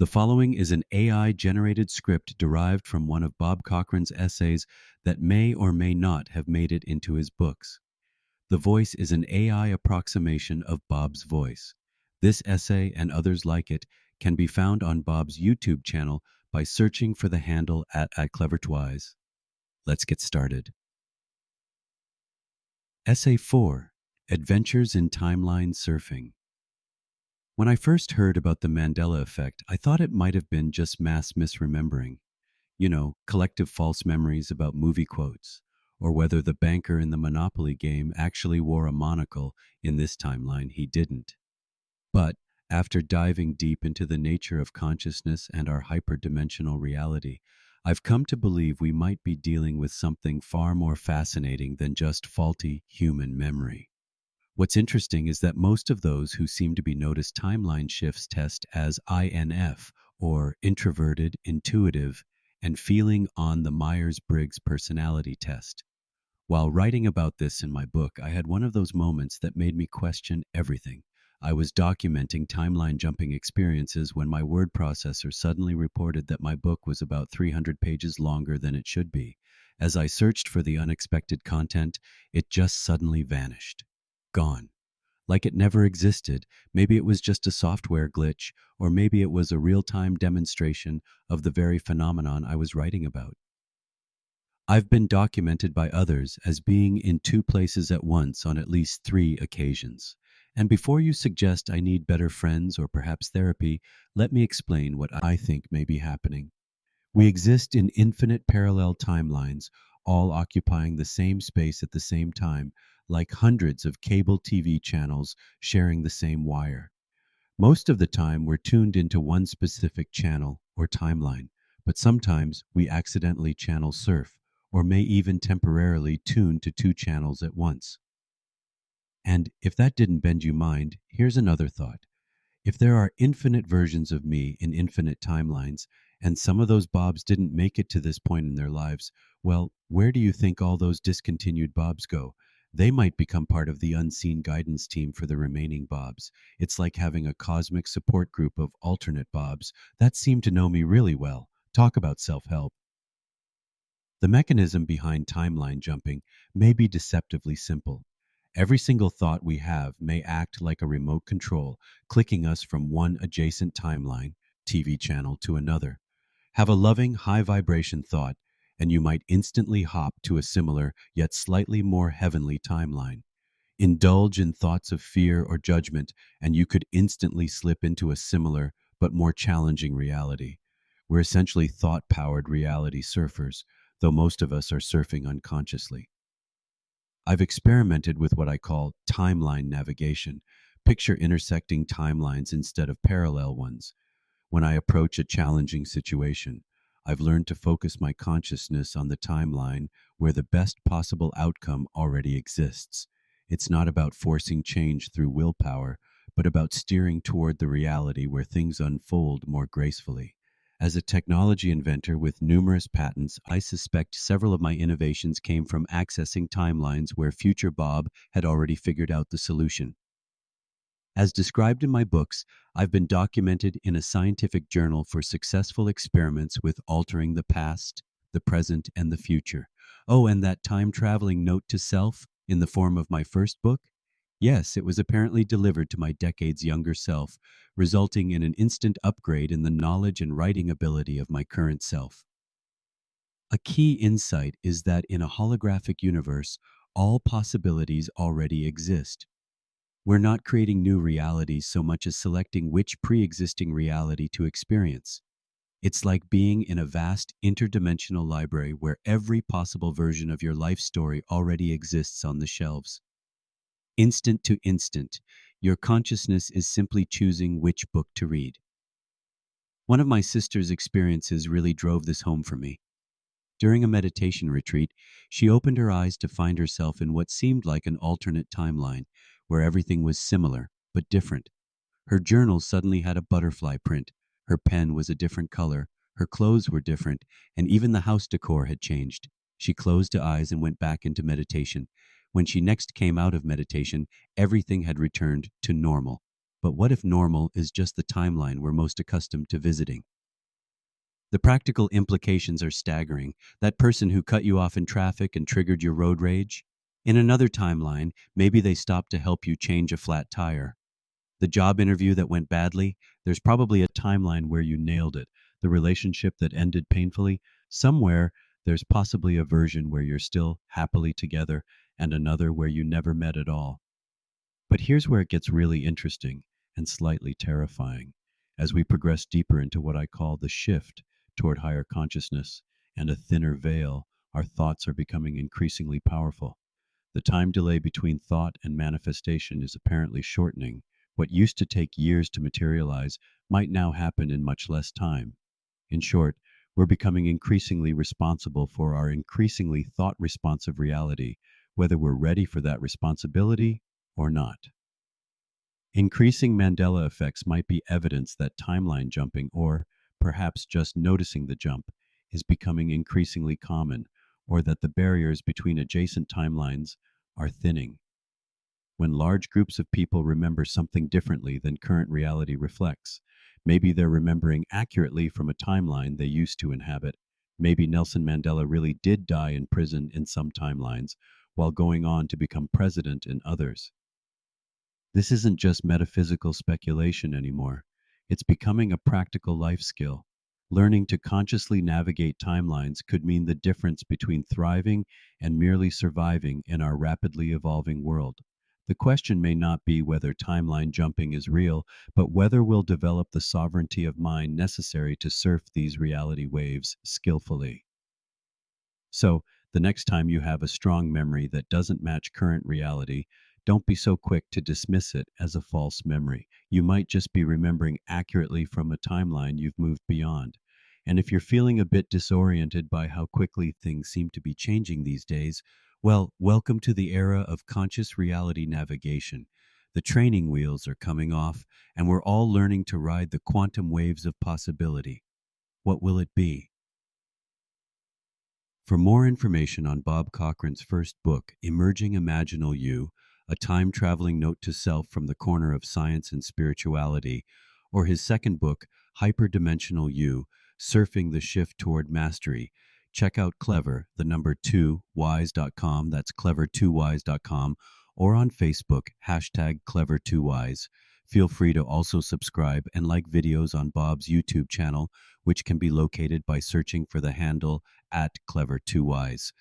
The following is an AI-generated script derived from one of Bob Cochran's essays that may or may not have made it into his books. The voice is an AI approximation of Bob's voice. This essay and others like it can be found on Bob's YouTube channel by searching for the handle at @clevertwise. Let's get started. Essay 4. Adventures in Timeline Surfing. When I first heard about the Mandela effect, I thought it might have been just mass misremembering. Collective false memories about movie quotes, or whether the banker in the Monopoly game actually wore a monocle. In this timeline, he didn't. But after diving deep into the nature of consciousness and our hyperdimensional reality, I've come to believe we might be dealing with something far more fascinating than just faulty human memory. What's interesting is that most of those who seem to be noticed timeline shifts test as INF, or introverted, intuitive, and feeling on the Myers-Briggs personality test. While writing about this in my book, I had one of those moments that made me question everything. I was documenting timeline jumping experiences when my word processor suddenly reported that my book was about 300 pages longer than it should be. As I searched for the unexpected content, it just suddenly vanished. Gone. Like it never existed. Maybe it was just a software glitch, or maybe it was a real-time demonstration of the very phenomenon I was writing about. I've been documented by others as being in two places at once on at least 3 occasions. And before you suggest I need better friends or perhaps therapy, let me explain what I think may be happening. We exist in infinite parallel timelines, all occupying the same space at the same time, like hundreds of cable TV channels sharing the same wire. Most of the time, we're tuned into one specific channel or timeline, but sometimes we accidentally channel surf, or may even temporarily tune to 2 channels at once. And if that didn't bend your mind, here's another thought. If there are infinite versions of me in infinite timelines, and some of those Bobs didn't make it to this point in their lives, well, where do you think all those discontinued Bobs go? They might become part of the unseen guidance team for the remaining Bobs. It's like having a cosmic support group of alternate Bobs that seem to know me really well. Talk about self-help. The mechanism behind timeline jumping may be deceptively simple. Every single thought we have may act like a remote control, clicking us from one adjacent timeline, TV channel, to another. Have a loving, high vibration thought, and you might instantly hop to a similar, yet slightly more heavenly timeline. Indulge in thoughts of fear or judgment, and you could instantly slip into a similar, but more challenging reality. We're essentially thought-powered reality surfers, though most of us are surfing unconsciously. I've experimented with what I call timeline navigation. Picture intersecting timelines instead of parallel ones. When I approach a challenging situation, I've learned to focus my consciousness on the timeline where the best possible outcome already exists. It's not about forcing change through willpower, but about steering toward the reality where things unfold more gracefully. As a technology inventor with numerous patents, I suspect several of my innovations came from accessing timelines where future Bob had already figured out the solution. As described in my books, I've been documented in a scientific journal for successful experiments with altering the past, the present, and the future. Oh, and that time-traveling note to self in the form of my first book? Yes, it was apparently delivered to my decades younger self, resulting in an instant upgrade in the knowledge and writing ability of my current self. A key insight is that in a holographic universe, all possibilities already exist. We're not creating new realities so much as selecting which pre-existing reality to experience. It's like being in a vast interdimensional library where every possible version of your life story already exists on the shelves. Instant to instant, your consciousness is simply choosing which book to read. One of my sister's experiences really drove this home for me. During a meditation retreat, she opened her eyes to find herself in what seemed like an alternate timeline, where everything was similar, but different. Her journal suddenly had a butterfly print, her pen was a different color, her clothes were different, and even the house decor had changed. She closed her eyes and went back into meditation. When she next came out of meditation, everything had returned to normal. But what if normal is just the timeline we're most accustomed to visiting? The practical implications are staggering. That person who cut you off in traffic and triggered your road rage? In another timeline, maybe they stopped to help you change a flat tire. The job interview that went badly, there's probably a timeline where you nailed it. The relationship that ended painfully, somewhere there's possibly a version where you're still happily together and another where you never met at all. But here's where it gets really interesting and slightly terrifying. As we progress deeper into what I call the shift toward higher consciousness and a thinner veil, our thoughts are becoming increasingly powerful. The time delay between thought and manifestation is apparently shortening. What used to take years to materialize might now happen in much less time. In short, we're becoming increasingly responsible for our increasingly thought responsive reality, whether we're ready for that responsibility or not. Increasing Mandela effects might be evidence that timeline jumping, or perhaps just noticing the jump, is becoming increasingly common, or that the barriers between adjacent timelines are thinning. When large groups of people remember something differently than current reality reflects, maybe they're remembering accurately from a timeline they used to inhabit. Maybe Nelson Mandela really did die in prison in some timelines, while going on to become president in others. This isn't just metaphysical speculation anymore. It's becoming a practical life skill. Learning to consciously navigate timelines could mean the difference between thriving and merely surviving in our rapidly evolving world. The question may not be whether timeline jumping is real, but whether we'll develop the sovereignty of mind necessary to surf these reality waves skillfully. So, the next time you have a strong memory that doesn't match current reality, don't be so quick to dismiss it as a false memory. You might just be remembering accurately from a timeline you've moved beyond. And if you're feeling a bit disoriented by how quickly things seem to be changing these days, well, welcome to the era of conscious reality navigation. The training wheels are coming off, and we're all learning to ride the quantum waves of possibility. What will it be? For more information on Bob Cochran's first book, Emerging Imaginal You, a time-traveling note to self from the corner of science and spirituality, or his second book, Hyperdimensional You, Surfing the Shift Toward Mastery, check out Clever, the number 2wise.com, that's clever2wise.com, or on Facebook, hashtag Clever2wise. Feel free to also subscribe and like videos on Bob's YouTube channel, which can be located by searching for the handle at Clever2Wise.